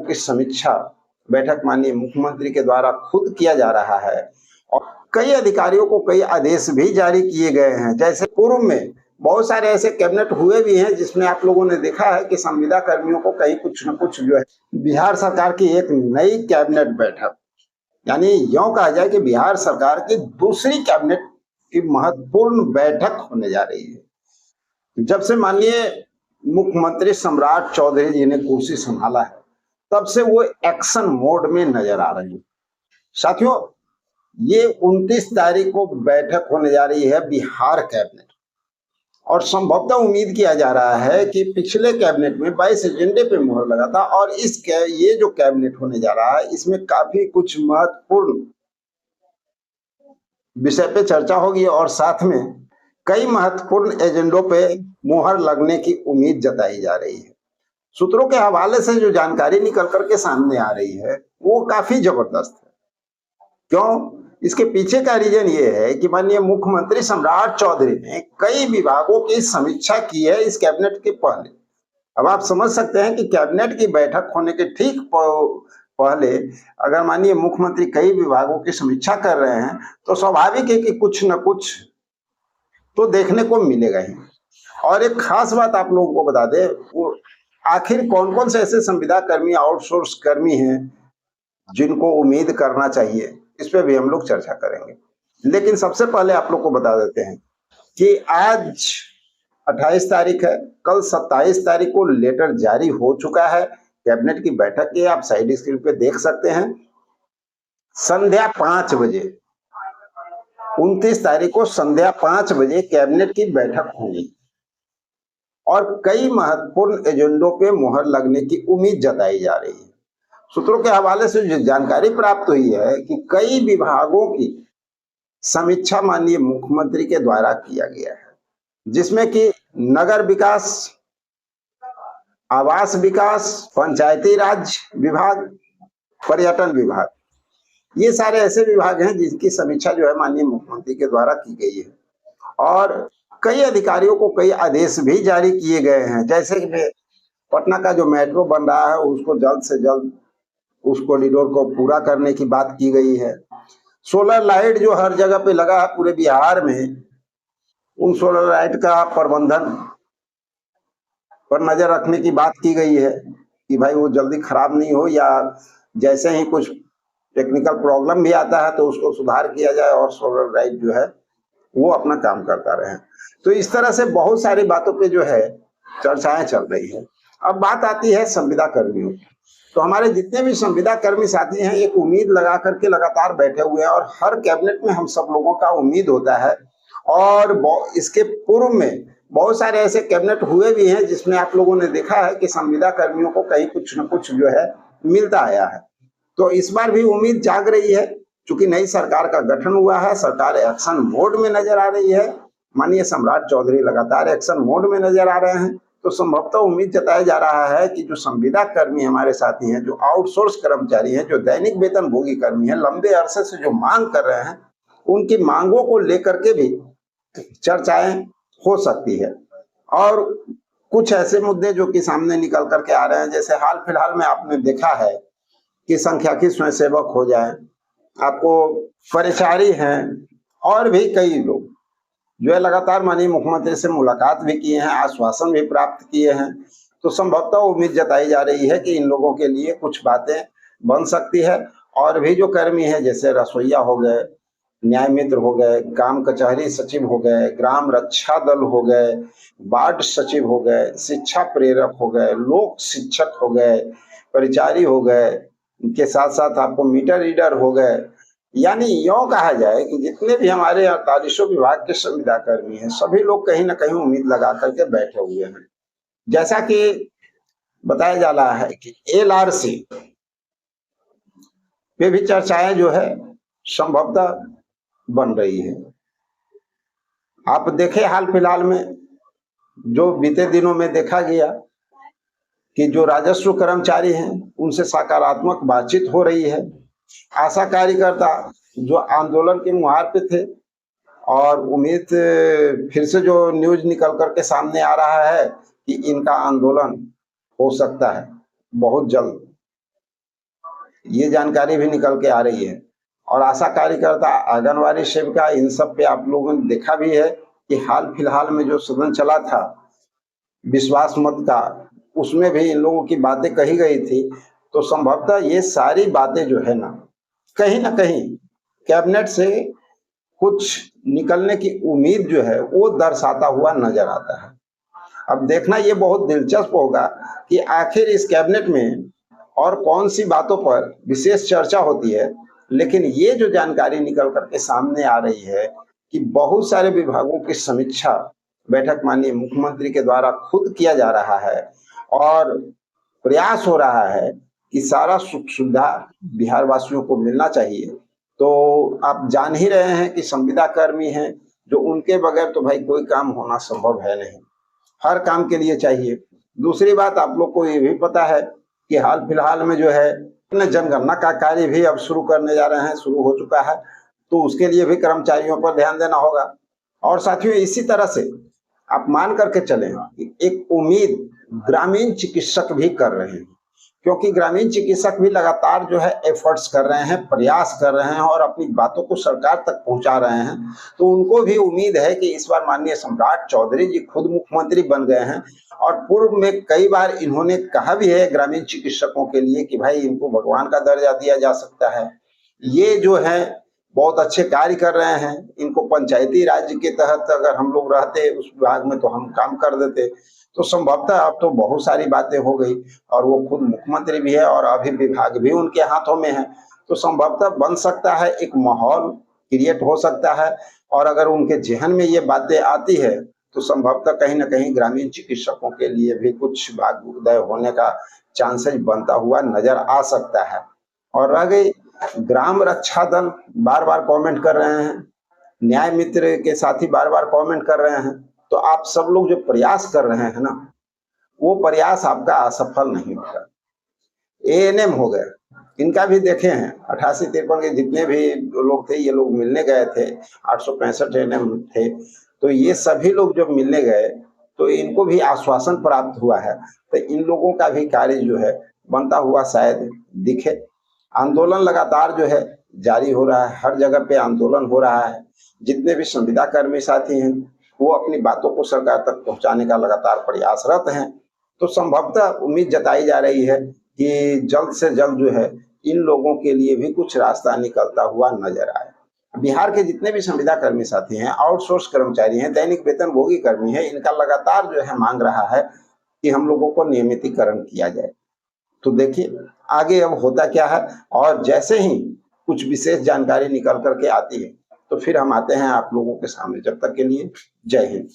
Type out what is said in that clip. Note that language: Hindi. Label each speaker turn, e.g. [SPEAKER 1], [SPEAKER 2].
[SPEAKER 1] की समीक्षा बैठक माननीय मुख्यमंत्री के द्वारा खुद किया जा रहा है और कई अधिकारियों को कई आदेश भी जारी किए गए हैं। जैसे पूर्व में बहुत सारे ऐसे कैबिनेट हुए भी हैं जिसमें आप लोगों ने देखा है कि संविदा कर्मियों को कहीं कुछ न कुछ जो है बिहार सरकार की एक नई कैबिनेट बैठक, यानी यूं कहा जाए कि बिहार सरकार की दूसरी कैबिनेट की महत्वपूर्ण बैठक होने जा रही है। जब से माननीय मुख्यमंत्री सम्राट चौधरी जी ने कुर्सी संभाला है तब से वो एक्शन मोड में नजर आ रहे हैं। साथियों, ये 29 तारीख को बैठक होने जा रही है बिहार कैबिनेट और संभवतः उम्मीद किया जा रहा है कि पिछले कैबिनेट में 22 एजेंडे पे मुहर लगा था और ये जो कैबिनेट होने जा रहा है इसमें काफी कुछ महत्वपूर्ण विषय पे चर्चा होगी और साथ में कई महत्वपूर्ण एजेंडों पे मुहर लगने की उम्मीद जताई जा रही है। सूत्रों के हवाले से जो जानकारी निकल करके सामने आ रही है वो काफी जबरदस्त है। क्यों? इसके पीछे का रीजन ये है कि माननीय मुख्यमंत्री सम्राट चौधरी ने कई विभागों की समीक्षा की है इस कैबिनेट के पहले। अब आप समझ सकते हैं कि कैबिनेट की बैठक होने के ठीक पहले अगर माननीय मुख्यमंत्री कई विभागों की समीक्षा कर रहे हैं तो स्वाभाविक है कि कुछ न कुछ तो देखने को मिलेगा ही। और एक खास बात आप लोगों को बता दें, वो आखिर कौन कौन से ऐसे संविदा कर्मी, आउटसोर्स कर्मी हैं जिनको उम्मीद करना चाहिए, इस पे भी हम लोग चर्चा करेंगे। लेकिन सबसे पहले आप लोग को बता देते हैं कि आज 28 तारीख है, कल 27 तारीख को लेटर जारी हो चुका है कैबिनेट की बैठक के। आप साइड स्क्रीन पे देख सकते हैं, संध्या 5 बजे 29 तारीख को संध्या 5 बजे कैबिनेट की बैठक होगी और कई महत्वपूर्ण एजेंडों पे मुहर लगने की उम्मीद जताई जा रही है। सूत्रों के हवाले से जो जानकारी प्राप्त हुई है कि कई विभागों की समीक्षा माननीय मुख्यमंत्री के द्वारा किया गया है, जिसमें कि नगर विकास, आवास विकास, पंचायती राज विभाग, पर्यटन विभाग, ये सारे ऐसे विभाग हैं जिनकी समीक्षा जो है माननीय मुख्यमंत्री के द्वारा की गई है और कई अधिकारियों को कई आदेश भी जारी किए गए हैं। जैसे कि पटना का जो मेट्रो बन रहा है उसको जल्द से जल्द उस कॉरिडोर को पूरा करने की बात की गई है। सोलर लाइट जो हर जगह पे लगा है पूरे बिहार में, उन सोलर लाइट का प्रबंधन पर नजर रखने की बात की गई है कि भाई वो जल्दी खराब नहीं हो या जैसे ही कुछ टेक्निकल प्रॉब्लम भी आता है तो उसको सुधार किया जाए और सोलर लाइट जो है वो अपना काम करता रहे। तो इस तरह से बहुत सारी बातों पे जो है चर्चाएं चल रही है। अब बात आती है संविदा कर्मियों की। तो हमारे जितने भी संविदा कर्मी साथी हैं एक उम्मीद लगा करके लगातार बैठे हुए हैं और हर कैबिनेट में हम सब लोगों का उम्मीद होता है और इसके पूर्व में बहुत सारे ऐसे कैबिनेट हुए भी हैं जिसमें आप लोगों ने देखा है कि संविदा कर्मियों को कहीं कुछ न कुछ जो है मिलता आया है। तो इस बार भी उम्मीद जाग रही है, चूंकि नई सरकार का गठन हुआ है, सरकार एक्शन मोड में नजर आ रही है, माननीय सम्राट चौधरी लगातार एक्शन मोड में नजर आ रहे हैं। तो संभवतः उम्मीद जताया जा रहा है कि जो संविदा कर्मी हमारे साथी हैं, जो आउटसोर्स कर्मचारी हैं, जो दैनिक वेतन भोगी कर्मी हैं, लंबे अरसे से जो मांग कर रहे हैं, उनकी मांगों को लेकर के भी चर्चाएं हो सकती है। और कुछ ऐसे मुद्दे जो कि सामने निकल करके आ रहे हैं, जैसे हाल फिलहाल में आपने देखा है कि संख्याकी स्वयंसेवक हो जाए, आपको परिचारी हैं और भी कई लोग जो है लगातार माननीय मुख्यमंत्री से मुलाकात भी किए हैं, आश्वासन भी प्राप्त किए हैं। तो संभवतः उम्मीद जताई जा रही है कि इन लोगों के लिए कुछ बातें बन सकती है। और भी जो कर्मी हैं जैसे रसोईया हो गए, न्याय मित्र हो गए, ग्राम कचहरी सचिव हो गए, ग्राम रक्षा दल हो गए, वार्ड सचिव हो गए, शिक्षा प्रेरक हो गए, लोक शिक्षक हो गए, परिचारी हो गए, इनके साथ साथ आपको मीटर रीडर हो गए, यानी यूं कहा जाए कि जितने भी हमारे 48 विभाग के संविदा कर्मी हैं सभी लोग कहीं ना कहीं उम्मीद लगा करके बैठे हुए हैं। जैसा कि बताया जा रहा है कि LRC पे भी चर्चाएं जो है संभवतः बन रही है। आप देखें हाल फिलहाल में जो बीते दिनों में देखा गया कि जो राजस्व कर्मचारी हैं उनसे सकारात्मक बातचीत हो रही है। आशा कार्यकर्ता जो आंदोलन के मुहार पे थे और उम्मीद फिर से जो न्यूज निकल करके सामने आ रहा है कि इनका आंदोलन हो सकता है बहुत जल्द ये जानकारी भी निकल के आ रही है। और आशा कार्यकर्ता, आंगनवाड़ी सेविका, इन सब पे आप लोगों ने देखा भी है कि हाल फिलहाल में जो सदन चला था विश्वास मत का, उसमें भी इन लोगों की बातें कही गई थी। तो संभवतः ये सारी बातें जो है ना कहीं कैबिनेट से कुछ निकलने की उम्मीद जो है वो दर्शाता हुआ नजर आता है। अब देखना ये बहुत दिलचस्प होगा कि आखिर इस कैबिनेट में और कौन सी बातों पर विशेष चर्चा होती है। लेकिन ये जो जानकारी निकल करके सामने आ रही है कि बहुत सारे विभागों की समीक्षा बैठक माननीय मुख्यमंत्री के द्वारा खुद किया जा रहा है और प्रयास हो रहा है कि सारा सुख सुविधा बिहार वासियों को मिलना चाहिए। तो आप जान ही रहे हैं कि संविदा कर्मी हैं जो, उनके बगैर तो भाई कोई काम होना संभव है नहीं, हर काम के लिए चाहिए। दूसरी बात, आप लोग को ये भी पता है कि हाल फिलहाल में जो है जनगणना का कार्य भी अब शुरू करने जा रहे हैं, शुरू हो चुका है। तो उसके लिए भी कर्मचारियों पर ध्यान देना होगा। और साथियों, इसी तरह से आप मान करके चलें कि एक उम्मीद ग्रामीण चिकित्सक भी कर रहे हैं, क्योंकि ग्रामीण चिकित्सक भी लगातार जो है एफर्ट्स कर रहे हैं, प्रयास कर रहे हैं और अपनी बातों को सरकार तक पहुंचा रहे हैं। तो उनको भी उम्मीद है कि इस बार माननीय सम्राट चौधरी जी खुद मुख्यमंत्री बन गए हैं और पूर्व में कई बार इन्होंने कहा भी है ग्रामीण चिकित्सकों के लिए कि भाई इनको भगवान का दर्जा दिया जा सकता है। ये जो है बहुत अच्छे कार्य कर रहे हैं। इनको पंचायती राज के तहत अगर हम लोग रहते उस विभाग में तो हम काम कर देते। तो संभवतः अब तो बहुत सारी बातें हो गई और वो खुद मुख्यमंत्री भी है और अभी विभाग भी उनके हाथों में है। तो संभवतः बन सकता है, एक माहौल क्रिएट हो सकता है। और अगर उनके जहन में ये बातें आती है तो संभवतः कहीं ना कहीं ग्रामीण चिकित्सकों के लिए भी कुछ भाग्योदय होने का चांसेस बनता हुआ नजर आ सकता है। और रह गई ग्राम रक्षा दल, बार बार कमेंट कर रहे हैं, न्याय मित्र के साथी बार बार कमेंट कर रहे हैं। तो आप सब लोग जो प्रयास कर रहे हैं ना, वो प्रयास आपका असफल नहीं होगा। एएनएम हो गए, इनका भी देखे हैं 88-53 के जितने भी लोग थे, ये लोग मिलने गए थे, 865 एएनएम थे। तो ये सभी लोग जब मिलने गए तो इनको भी आश्वासन प्राप्त हुआ है। तो इन लोगों का भी कार्य जो है बनता हुआ शायद दिखे। आंदोलन लगातार जो है जारी हो रहा है, हर जगह पे आंदोलन हो रहा है। जितने भी संविदा कर्मी साथी हैं वो अपनी बातों को सरकार तक पहुंचाने का लगातार प्रयासरत हैं। तो संभवतः उम्मीद जताई जा रही है कि जल्द से जल्द जो है इन लोगों के लिए भी कुछ रास्ता निकलता हुआ नजर आए। बिहार के जितने भी संविदा कर्मी साथी हैं, आउटसोर्स कर्मचारी हैं, दैनिक वेतनभोगी कर्मी हैं, इनका लगातार जो है मांग रहा है कि हम लोगों को नियमितीकरण किया जाए। तो देखिए आगे अब होता क्या है। और जैसे ही कुछ विशेष जानकारी निकल करके आती है तो फिर हम आते हैं आप लोगों के सामने। जब तक के लिए जय हिंद।